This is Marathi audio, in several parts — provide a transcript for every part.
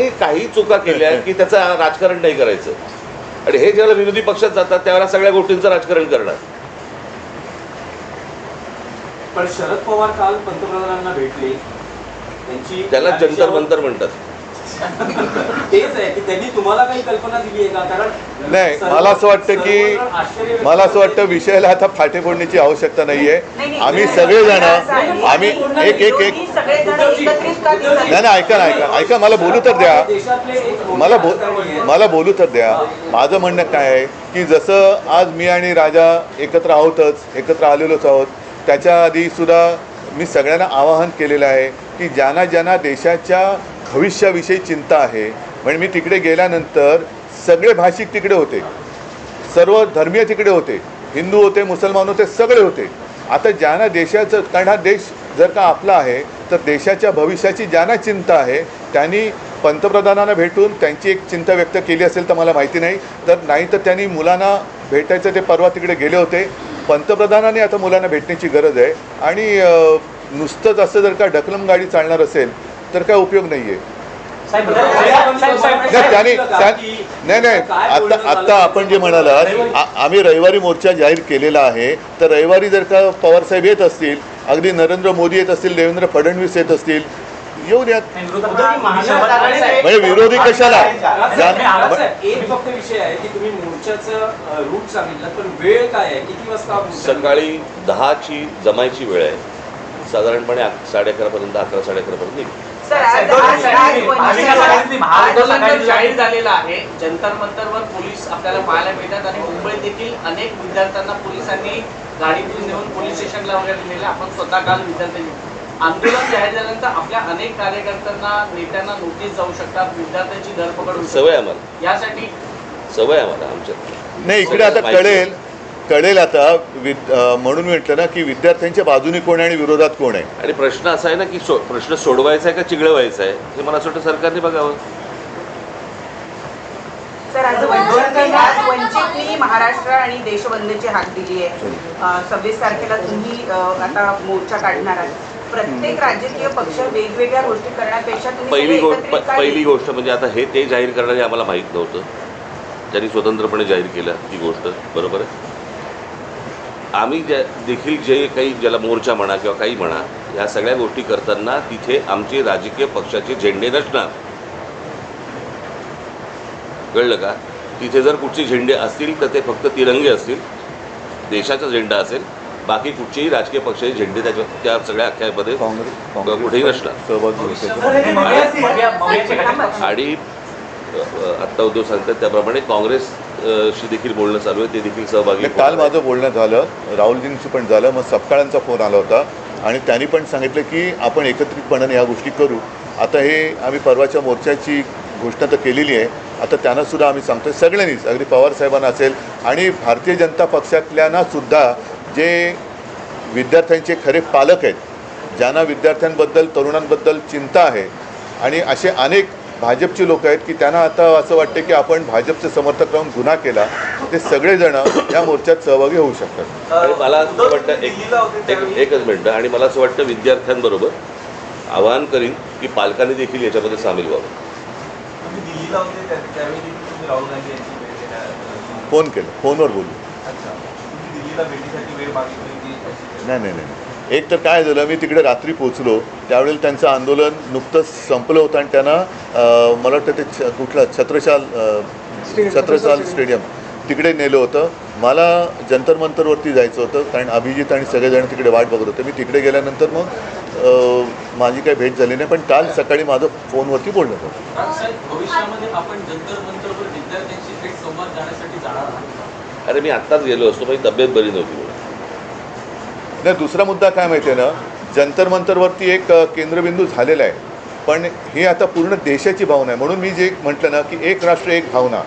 काही चुका केल्या की त्याचं राजकारण नाही करायचं आणि हे ज्यावेळेला विरोधी पक्षात जातात त्यावेळेला सगळ्या गोष्टींचं राजकारण करणार. पण शरद पवार काल पंतप्रधानांना भेटले, त्याला जंतर मंतर म्हणतात. तेच आहे की त्यांनी तुम्हाला काही कल्पना दिली आहे का? कारण नाही, मला असं वाटतं विषयाला आता फाटे फोडण्याची आवश्यकता नाहीये. आम्ही सगळेजण आम्ही एक एक एक नाही ऐका मला बोलू तर द्या. मला बोलू तर द्या. माझं म्हणणं काय आहे की जसं आज मी आणि राजा एकत्र एकत्र आलेलोच आहोत, त्याच्या आधी सुद्धा मी सगळ्यांना आवाहन केलेलं आहे की ज्यांना देशाच्या भविष्याविषयी चिंता आहे. म्हणजे मी तिकडे गेल्यानंतर सगळे भाषिक तिकडे होते, सर्व धर्मीय तिकडे होते, हिंदू होते, मुसलमान होते, सगळे होते. आता ज्यांना देशाचं, कारण हा देश जर का आपला आहे तर देशाच्या भविष्याची ज्यांना चिंता आहे त्यांनी पंतप्रधानांना भेटून त्यांची एक चिंता व्यक्त केली असेल तर मला माहिती नाही. तर त्यांनी मुलांना भेटायचं, ते परवा तिकडे गेले होते. पंतप्रधानांनी आता मुलांना भेटण्याची गरज आहे आणि नुसतंच असं जर का ढकलम गाडी चालणार असेल तर काय उपयोग नाही आहे. नाही आत्ता आपण जे म्हणालात, आम्ही रविवारी मोर्चा जाहीर केलेला आहे. तर रविवारी जर का पवारसाहेब येत असतील, अगदी नरेंद्र मोदी येत असतील, देवेंद्र फडणवीस येत असतील, येऊन यात. म्हणजे विरोधी कशाला? एक फक्त विषय आहे की तुम्ही मोर्चाचं रूट सांगितलं, पण वेळ काय आहे, किती वाजता? सकाळी 10ची जमायची वेळ आहे, साधारणपणे 11:30 पर्यंत, 11 साडेअकरा पर्यंत. जाहीर झालेला आहे. जंतर मंतरवर पोलीस आपल्याला पाहायला मिळतात आणि मुंबईत देखील अनेक विद्यार्थ्यांना पोलिसांनी गाडीतून नेऊन पोलीस स्टेशनला वगैरे नेले. आपण स्वतः काल विद्यार्थ्यांनी आंदोलन जाहीर झाल्यानंतर आपल्या अनेक कार्यकर्त्यांना, नेत्यांना नोटीस जाऊ शकतात, विद्यार्थ्यांची धरपकड होऊ सवय आम्हाला, यासाठी सवय आम्हाला आमच्या नाही. इकडे आता कळेल आता म्हणून म्हटलं ना की विद्यार्थ्यांच्या बाजूने कोण आहे आणि विरोधात कोण आहे. आणि प्रश्न असा आहे ना की प्रश्न सोडवायचा आहे का चिघळवायचा आहे, हे मला असं वाटतं सरकारने बघावं. सर, आज वंचितनी महाराष्ट्र आणि देशबंदची हाक दिली आहे. 26 तारखेला तुम्ही आता मोर्चा काढणार आहात. प्रत्येक राजकीय पक्ष वेगवेगळ्या गोष्टी करण्यापेक्षा पहिली गोष्ट म्हणजे आता हे ते जाहीर करणारे आम्हाला माहीत नव्हतं. त्यांनी स्वतंत्रपणे जाहीर केलं ही गोष्ट, बरोबर आहे. आम्ही देखील जे काही, ज्याला मोर्चा म्हणा किंवा काही म्हणा, ह्या सगळ्या गोष्टी करताना तिथे आमचे राजकीय पक्षाचे झेंडे नसणार. कळलं का? तिथे जर कुठचे झेंडे असतील तर ते फक्त तिरंगे असतील, देशाचा झेंडा असेल. बाकी कुठचेही राजकीय पक्षाचे झेंडे त्या सगळ्या अख्यामध्ये कुठेही नसणार. आणि आत्ता उद्धव सांगतात त्याप्रमाणे काँग्रेसशी देखील बोलणं चालू आहे, ते देखील सहभागी. काल माझं बोलणं झालं, राहुलजींचं पण झालं. मग सपकाळांचा फोन आला होता आणि त्यांनी पण सांगितलं की आपण एकत्रितपणाने ह्या गोष्टी करू. आता हे आम्ही परवाच्या मोर्चाची घोषणा तर केलेली आहे. आता त्यांनासुद्धा आम्ही सांगतो सगळ्यांनीच, अगदी पवारसाहेबांना असेल आणि भारतीय जनता पक्षातल्यांनासुद्धा, जे विद्यार्थ्यांचे खरे पालक आहेत, ज्यांना विद्यार्थ्यांबद्दल, तरुणांबद्दल चिंता आहे, आणि असे अनेक भाजपची लोक आहेत की त्यांना आता असं वाटते की आपण भाजपचे समर्थक राहून गुन्हा केला. ते सगळेजण या मोर्चात सहभागी होऊ शकतात. आणि मला असं वाटतं एकच मिनटं, आणि मला असं वाटतं विद्यार्थ्यांबरोबर आवाहन करीन की पालकांनी देखील याच्यामध्ये सामील व्हावं. फोन केलं, फोनवर बोलू. नाही, एक तर काय झालं, मी तिकडे रात्री पोचलो त्यावेळेला त्यांचं आंदोलन नुकतंच संपलं होतं आणि त्यांना मला वाटतं ते कुठलं छत्रसाल स्टेडियम तिकडे नेलं होतं. मला जंतर मंतरवरती जायचं होतं कारण अभिजित आणि सगळेजण तिकडे वाट बघत होते. मी तिकडे गेल्यानंतर मग माझी काही भेट झाली नाही, पण काल सकाळी माझं फोनवरती बोलणं होतं. अरे मी आत्ताच गेलो असतो, माझी तब्येत बरी नव्हती. नाही, दुसरा मुद्दा काय माहिती आहे ना, जंतर मंतरवरती एक केंद्रबिंदू झालेला आहे, पण हे आता पूर्ण देशाची भावना आहे. म्हणून मी जे म्हटलं ना की एक राष्ट्र एक भावना,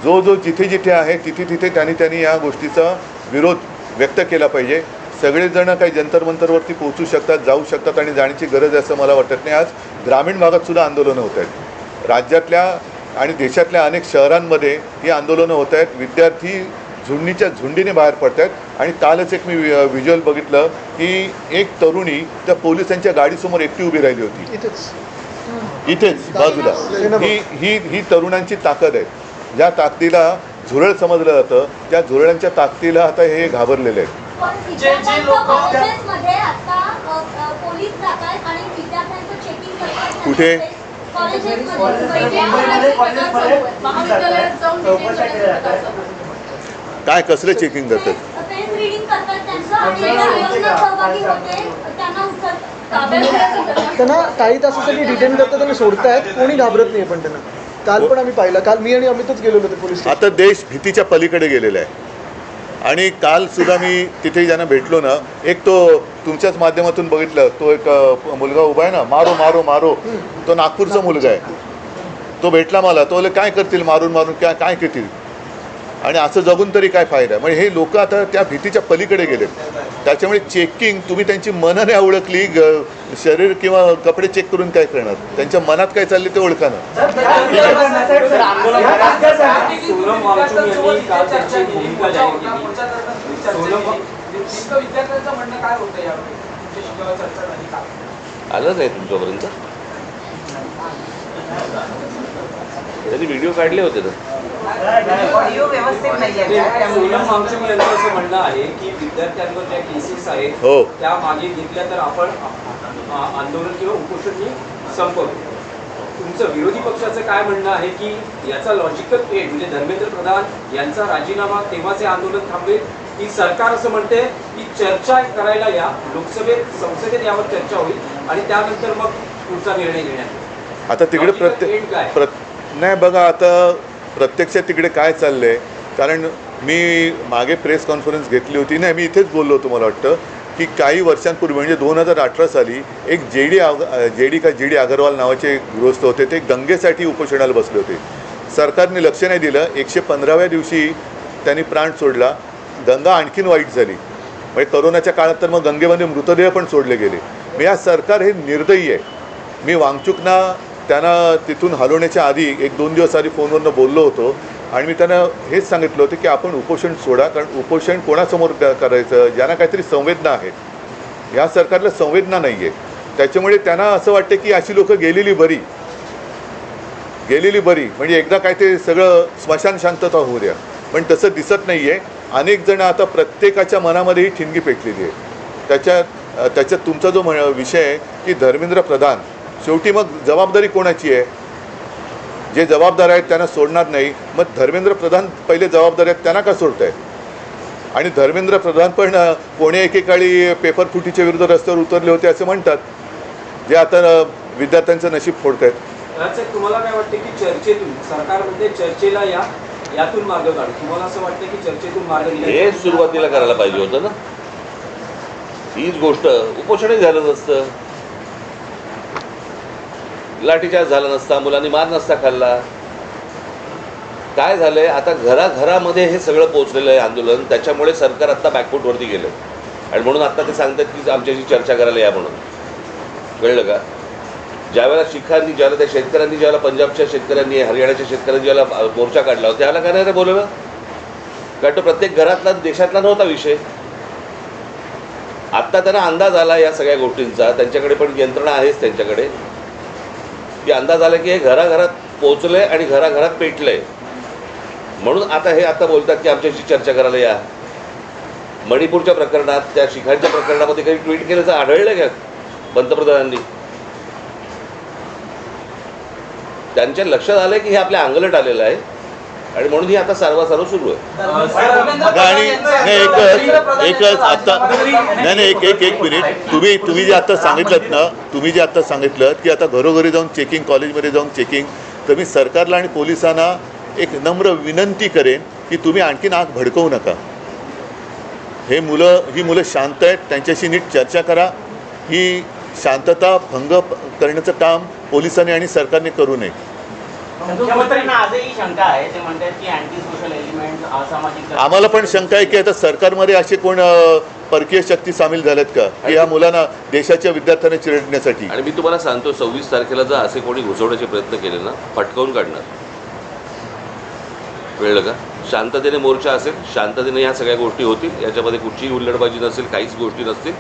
जो जिथे आहे तिथे त्यांनी या गोष्टीचा विरोध व्यक्त केला पाहिजे. सगळेजण काही जंतर मंतरवरती पोहोचू शकतात, जाऊ शकतात आणि जाण्याची गरज आहे असं मला वाटत नाही. आज ग्रामीण भागातसुद्धा आंदोलनं होत आहेत. राज्यातल्या आणि देशातल्या अनेक शहरांमध्ये ही आंदोलनं होत आहेत. विद्यार्थी झुंडीच्या झुंडीने बाहेर पडत आहेत. आणि कालच एक मी व्हिज्युअल बघितलं की एक तरुणी त्या पोलिसांच्या गाडीसमोर एकटी उभी राहिली होती. इथेच बाजूला ही ही ही तरुणांची ताकद आहे. ज्या ताकदीला झुरळ समजलं जातं त्या झुरळांच्या ताकदीला आता हे घाबरलेले आहेत. पण विद्यार्थ्यांच्या कॉलेजेसमध्ये आता पोलीस जातात आणि विद्यार्थ्यांचं चेकिंग करतात. कुठे? महाविद्यालयात जाऊन काय कसलं चेकिंग करतात? पेन रीडिंग करतात त्यांचं आणि आंदोलनात सहभागी होते त्यांना ताब्यात घेतात. त्यांना काही तासासाठी डिटेन करतात आणि सोडतायत, कोणी घाबरत नाही. पण त्यांना काल पण आम्ही पाहिलं, काल मी आणि अमितच गेलेलो होते पोलीस. आता देश भीतीच्या पलीकडे गेलेला आहे. आणि काल सुद्धा मी तिथे ज्यांना भेटलो ना, एक तो तुमच्याच माध्यमातून बघितलं, तो एक मुलगा उभा आहे ना, मारो मारो मारो, तो नागपूरचा मुलगा आहे. तो भेटला मला. तो बोले काय करतील मारून मारून, काय काय करतील, आणि असं जगून तरी काय फायदा. म्हणजे हे लोक आता त्या भीतीच्या पलीकडे गेले. त्याच्यामुळे चेकिंग तुम्ही त्यांची मनं नाही ओळखली, शरीर किंवा कपडे चेक करून काय करणार, त्यांच्या मनात काय चालले ते ओळखा ना. सोनम वांगचुक यांनी काल त्यांची भूमिका जाहीर केली. विद्यार्थ्यांचं म्हणणं काय होतं यावर चर्चा झाली का? आलं नाही तुमच्यापर्यंत? त्यांनी व्हिडिओ काढले होते ना. ऑडिओ व्यवस्थित नाहीये. सोनम वांगचुक यांचं असं म्हणणं आहे की विद्यार्थ्यांवर ज्या केसेस आहेत हो. त्या मागे घेतल्या तर आपण आंदोलन किंवा उपोषण संपवू. तुमचं विरोधी पक्षाचं काय म्हणणं आहे की याचा लॉजिकल एंड म्हणजे धर्मेंद्र प्रधान यांचा राजीनामा तेव्हाचे आंदोलन थांबेल, की सरकार असं म्हणते की चर्चा करायला या, लोकसभेत संसदेत यावर चर्चा होईल आणि त्यानंतर मग पुढचा निर्णय घेण्यात. आता तिकडे नाही बघा, आता प्रत्यक्षात तिकडे काय चाललं आहे. कारण मी मागे प्रेस कॉन्फरन्स घेतली होती ना, मी इथेच बोललो होतो. मला वाटतं की काही वर्षांपूर्वी म्हणजे 2018 साली एक जी डी अगरवाल नावाचे गृहस्थ होते. ते गंगेसाठी उपोषणाला बसले होते. सरकारने लक्ष नाही दिलं. 115व्या दिवशी त्यांनी प्राण सोडला. गंगा आणखीन वाईट झाली. म्हणजे करोनाच्या काळात तर मग गंगेमध्ये मृतदेह पण सोडले गेले. मी या सरकार हे निर्दयी आहे. मी वांगचुकना त्यांना तिथून हलवण्याच्या आधी 1-2 दिवस आधी फोनवरनं बोललो होतो आणि मी त्यांना हेच सांगितलं होतं की आपण उपोषण सोडा. कारण उपोषण कोणासमोर करायचं, ज्यांना काहीतरी संवेदना आहेत. या सरकारला संवेदना नाही आहे. त्याच्यामुळे त्यांना असं वाटतं की अशी लोकं गेलेली बरी, म्हणजे एकदा काय ते सगळं स्मशान शांतता होऊ द्या. पण तसं दिसत नाही आहे. अनेक जण आता प्रत्येकाच्या मनामध्ये ही ठिणगी पेटलेली आहे. त्याच्यात तुमचा जो विषय आहे की धर्मेंद्र प्रधान, शेवटी मग जबाबदारी कोणाची आहे? जे जबाबदार आहेत त्यांना सोडणार नाही. मग धर्मेंद्र प्रधान पहिले जबाबदार आहेत, त्यांना का सोडताय? आणि धर्मेंद्र प्रधान पण कोणी एकेकाळी पेपर फुटीच्या विरुद्ध रस्त्यावर उतरले होते असं म्हणतात, जे आता विद्यार्थ्यांचं नशीब फोडतायत. साहेब, तुम्हाला काय वाटतं की चर्चेतून, सरकार म्हणते चर्चेला या, यातून मार्ग काढू, तुम्हाला असं वाटतं की चर्चेतून मार्ग हे सुरुवातीला करायला पाहिजे होतं ना. हीच गोष्ट उपोषणही झालं नसतं, लाठीचार्ज झाला नसता, मुलांनी मार नसता खाल्ला. काय झालंय आता, घराघरामध्ये हे सगळं पोहोचलेलं आहे आंदोलन. त्याच्यामुळे सरकार आत्ता बॅकफूटवरती गेलं आणि म्हणून आत्ता ते सांगतात की आमच्याशी चर्चा करायला या म्हणून. कळलं का? ज्यावेळेला ज्यावेळेला त्या शेतकऱ्यांनी, ज्यावेळेला पंजाबच्या शेतकऱ्यांनी, हरियाणाच्या शेतकऱ्यांनी ज्यावेळेला मोर्चा काढला होता, त्यावेळेला काय नाही बोलवलं. कारण तो प्रत्येक घरातला, देशातला नव्हता विषय. आत्ता त्यांना अंदाज आला या सगळ्या गोष्टींचा. त्यांच्याकडे पण यंत्रणा आहेच त्यांच्याकडे, की अंदाज आला की हे घराघरात पोहोचलंय आणि घराघरात पेटलंय. म्हणून आता बोलतात की आमच्याशी चर्चा करायला या. मणिपूरच्या प्रकरणात, त्या शिखांच्या प्रकरणामध्ये काही ट्विट केल्याचं आढळलं का पंतप्रधानांनी? त्यांच्या लक्षात आलंय की हे आपल्या अंगलट आलेलं आहे आणि म्हणून ही आता सर्वासर्व सुरू आहे. आणि एकच आता नाही एक मिनिट, तुम्ही जे आता सांगितलं ना, की आता घरोघरी जाऊन चेकिंग, कॉलेजमध्ये जाऊन चेकिंग, तर मी सरकारला आणि पोलिसांना एक नम्र विनंती करेन की तुम्ही आणखीन आग भडकवू नका. ही मुलं शांत आहेत, त्यांच्याशी नीट चर्चा करा. ही शांतता भंग करण्याचं काम पोलिसांनी आणि सरकारने करू नये. मुख्यमंत्र्यांना आजही शंका आहे. ते म्हणतात की अँटी सोशल एलिमेंट, असामाजिक. आम्हाला पण शंका आहे की आता सरकारमध्ये असे कोण परकीय शक्ती सामील झाल्यात का की या मुलांना, देशाच्या विद्यार्थ्यांना चिरडण्यासाठी. आणि मी तुम्हाला सांगतो, 26 तारखेला जर असे कोणी घुसवण्याचे प्रयत्न केले ना, फटकावून काढणार. कळलं का? शांततेने मोर्चा असेल, शांततेने ह्या सगळ्या गोष्टी होतील, याच्यामध्ये कुठचीही हुल्लडबाजी नसेल, काहीच गोष्टी नसतील.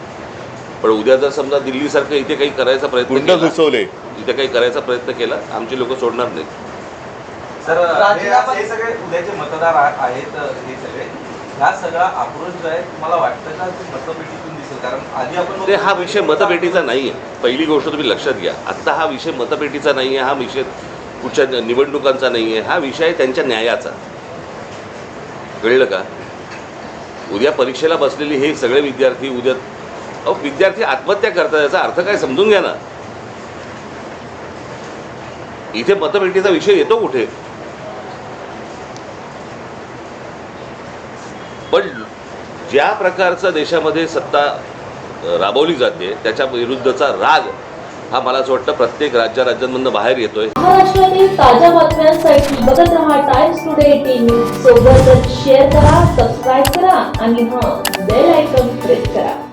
पण उद्या जर समजा दिल्लीसारखं इथे काही करायचा प्रयत्न गुंड केला, घुसवले इथे काही करायचा प्रयत्न केला आमची लोक सोडणार नाहीत. सर हे सगळे उद्याचे मतदार आहेत, हे सगळे ह्या सगळा आक्रोश जो आहे तुम्हाला वाटतं का ते मतपेटीतून दिसेल? कारण आधी आपण ते हा विषय मतपेटीचा नाही आहे. पहिली गोष्ट तुम्ही लक्षात घ्या, आत्ता हा विषय मतपेटीचा नाही आहे, हा विषय कुठच्या निवडणुकांचा नाही आहे, हा विषय आहे त्यांच्या न्यायाचा. कळलं का? उद्या परीक्षेला बसलेले हे सगळे विद्यार्थी उद्या विद्यार्थी आत्महत्या करतात, याचा अर्थ काय समजून घ्या ना. इथे मतपेटीचा विषय येतो कुठे? पण ज्या प्रकारचा देशामध्ये सत्ता राबवली जाते त्याच्या विरुद्धचा राग हा मला असं वाटतं प्रत्येक राज्यांमधून बाहेर येतोय. महाराष्ट्रातील ताज्या बातम्यांसाठी बघत रहा टाइम्स टुडे टीव्ही. सोबतच शेअर करा, सबस्क्राईब करा आणि बेल आयकॉन प्रेस करा.